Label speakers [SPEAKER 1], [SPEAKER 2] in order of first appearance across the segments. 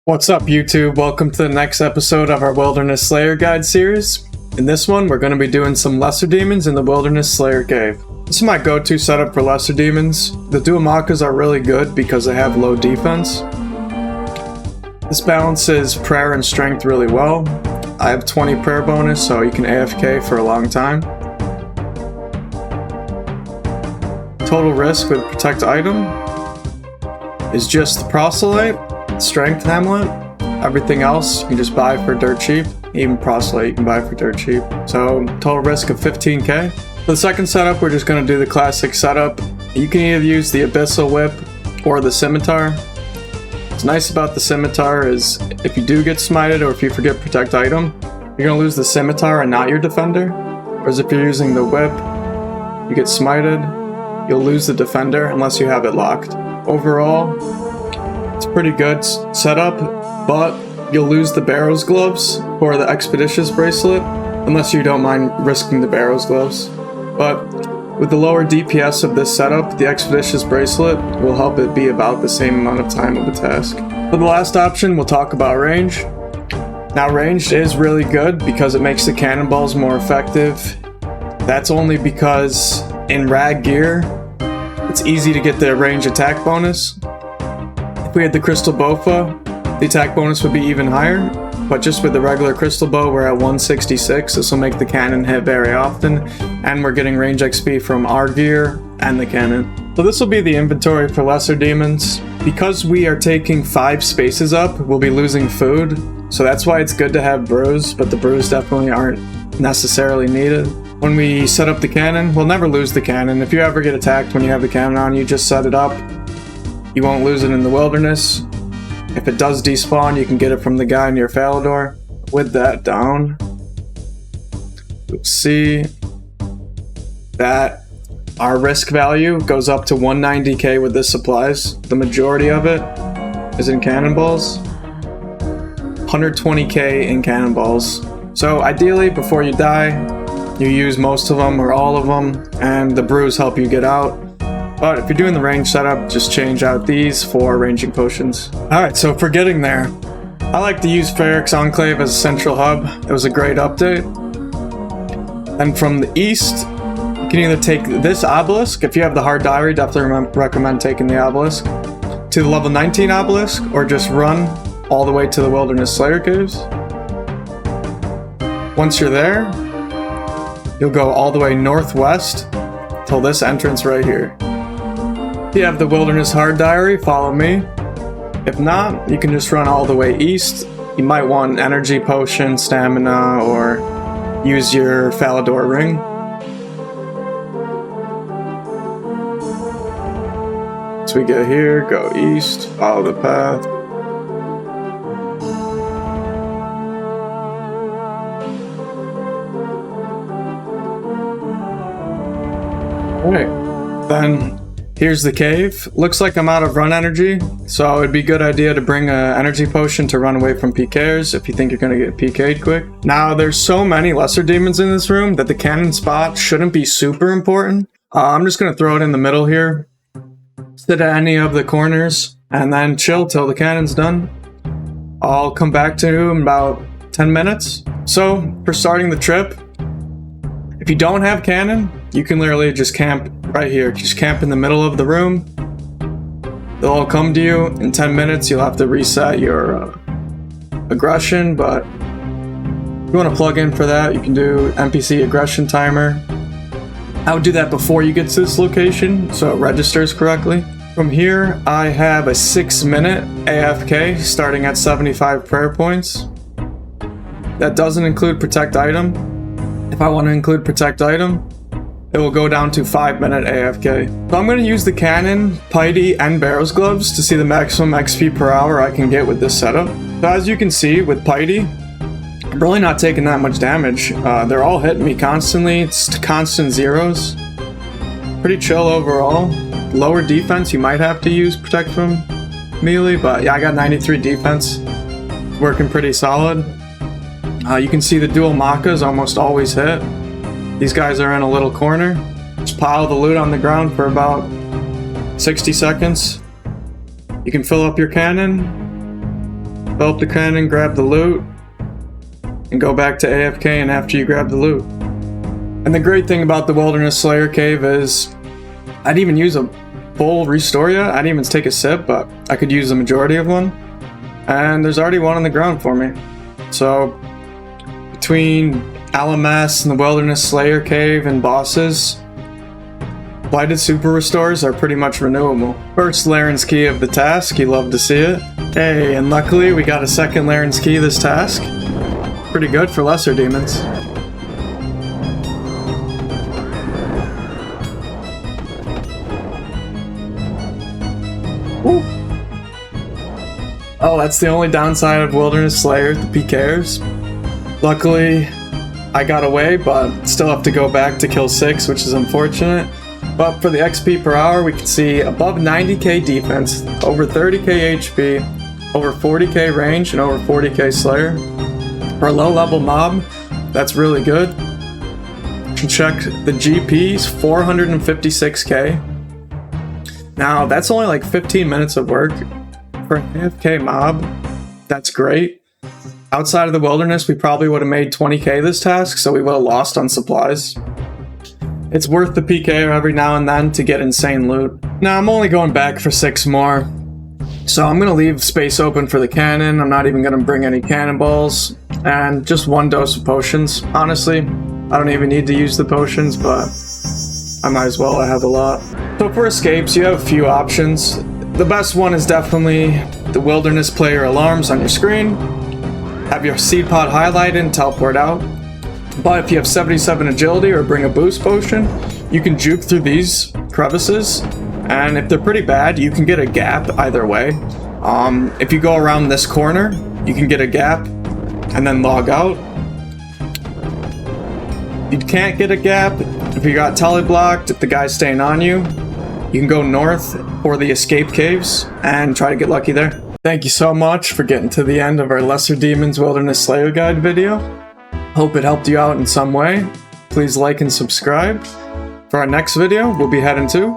[SPEAKER 1] What's up, YouTube? Welcome to the next episode of our Wilderness Slayer Guide series. In this one, we're going to be doing some Lesser Demons in the Wilderness Slayer Cave. This is my go-to setup for Lesser Demons. The Duomakas are really good because they have low defense. This balances prayer and strength really well. I have 20 prayer bonus, so you can AFK for a long time. Total risk with protect item is just the proselyte, strength hamlet. Everything else you can just buy for dirt cheap. Even proselyte you can buy for dirt cheap. So total risk of 15k. For the second setup, we're just going to do the classic setup. You can either use the abyssal whip or the scimitar. What's nice about the scimitar is if you do get smited or if you forget protect item, you're going to lose the scimitar and not your defender. Whereas if you're using the whip, you get smited, you'll lose the defender unless you have it locked. Overall, it's a pretty good setup, but you'll lose the Barrows gloves or the Expeditious bracelet unless you don't mind risking the Barrows gloves. But with the lower DPS of this setup, the Expeditious bracelet will help it be about the same amount of time of a task. For the last option, we'll talk about range. Now, ranged is really good because it makes the cannonballs more effective. That's only because in rag gear, it's easy to get the range attack bonus. If we had the crystal bofa, the attack bonus would be even higher, but just with the regular crystal bow, we're at 166. This will make the cannon hit very often, and we're getting range XP from our gear and the cannon. So this will be the inventory for Lesser Demons. Because we are taking 5 spaces up, we'll be losing food, so that's why it's good to have brews, but the brews definitely aren't necessarily needed. When we set up the cannon, we'll never lose the cannon. If you ever get attacked when you have the cannon on, you just set it up. You won't lose it in the wilderness. If it does despawn, you can get it from the guy near Falador. With that down, you'll see that our risk value goes up to 190k with this supplies. The majority of it is in cannonballs. 120k in cannonballs. So ideally, before you die, you use most of them or all of them, and the brews help you get out. But if you're doing the range setup, just change out these for ranging potions. Alright, so for getting there, I like to use Ferrix Enclave as a central hub. It was a great update. And from the east, you can either take this obelisk. If you have the hard diary, definitely recommend taking the obelisk to the level 19 obelisk, or just run all the way to the Wilderness Slayer Caves. Once you're there, you'll go all the way northwest till this entrance right here. If you have the Wilderness Hard Diary, follow me. If not, you can just run all the way east. You might want an energy potion, stamina, or use your Falador ring. So we get here, go east, follow the path. Alright, then here's the cave. Looks like I'm out of run energy, so it'd be a good idea to bring an energy potion to run away from pkers if you think you're going to get PK'd quick. Now, there's so many Lesser Demons in this room that the cannon spot shouldn't be super important. I'm just going to throw it in the middle here. Sit at any of the corners, and then chill till the cannon's done. I'll come back to you in about 10 minutes. So, for starting the trip, if you don't have cannon, you can literally just camp right here. Just camp in the middle of the room. They'll all come to you. In 10 minutes, you'll have to reset your aggression, but if you want to plug in for that, you can do NPC aggression timer. I would do that before you get to this location, so it registers correctly. From here, I have a 6-minute AFK starting at 75 prayer points. That doesn't include protect item. If I want to include protect item, it will go down to 5-minute AFK. So I'm going to use the cannon, piety, and Barrows gloves to see the maximum XP per hour I can get with this setup. So as you can see with piety, I'm really not taking that much damage. They're all hitting me constantly. It's constant zeros. Pretty chill overall. Lower defense, you might have to use protect from melee, but yeah, I got 93 defense. Working pretty solid. You can see the Duomakas almost always hit. These guys are in a little corner. Just pile the loot on the ground for about 60 seconds. You can fill up your cannon, fill up the cannon, grab the loot, and go back to AFK after you grab the loot. And the great thing about the Wilderness Slayer cave is I didn't even use a full restore yet. I didn't even take a sip, but I could use the majority of one. And there's already one on the ground for me. So between LMS and the Wilderness Slayer cave and bosses, blighted super restores are pretty much renewable. First Larran's key of the task, you love to see it. Hey, and luckily we got a second Larran's key this task. Pretty good for lesser demons. Woo. Oh, that's the only downside of Wilderness Slayer, the pkers. Luckily, I got away, but still have to go back to kill 6, which is unfortunate. But for the XP per hour, we can see above 90k defense, over 30k HP, over 40k range, and over 40k Slayer. For a low-level mob, that's really good. You can check the GP's 456k. Now, that's only like 15 minutes of work. For an AFK mob, that's great. Outside of the wilderness, we probably would have made 20k this task, so we would have lost on supplies. It's worth the PK every now and then to get insane loot. Now, I'm only going back for 6 more. So I'm going to leave space open for the cannon. I'm not even going to bring any cannonballs. And just 1 dose of potions. Honestly, I don't even need to use the potions, but I might as well. I have a lot. So for escapes, you have a few options. The best one is definitely the wilderness player alarms on your screen. Have your seed pod highlighted and teleport out. But if you have 77 agility or bring a boost potion, you can juke through these crevices. And if they're pretty bad, you can get a gap either way. If you go around this corner, you can get a gap and then log out. You can't get a gap if you got teleblocked, if the guy's staying on you. You can go north for the escape caves and try to get lucky there. Thank you so much for getting to the end of our Lesser Demons Wilderness Slayer Guide video. Hope it helped you out in some way. Please like and subscribe. For our next video, we'll be heading to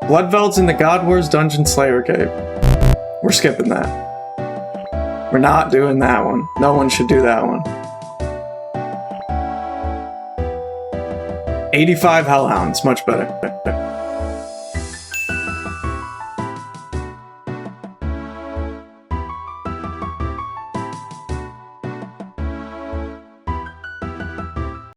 [SPEAKER 1] Bloodveld's in the God Wars Dungeon Slayer Cave. We're skipping that. We're not doing that one. No one should do that one. 85 Hellhounds, much better.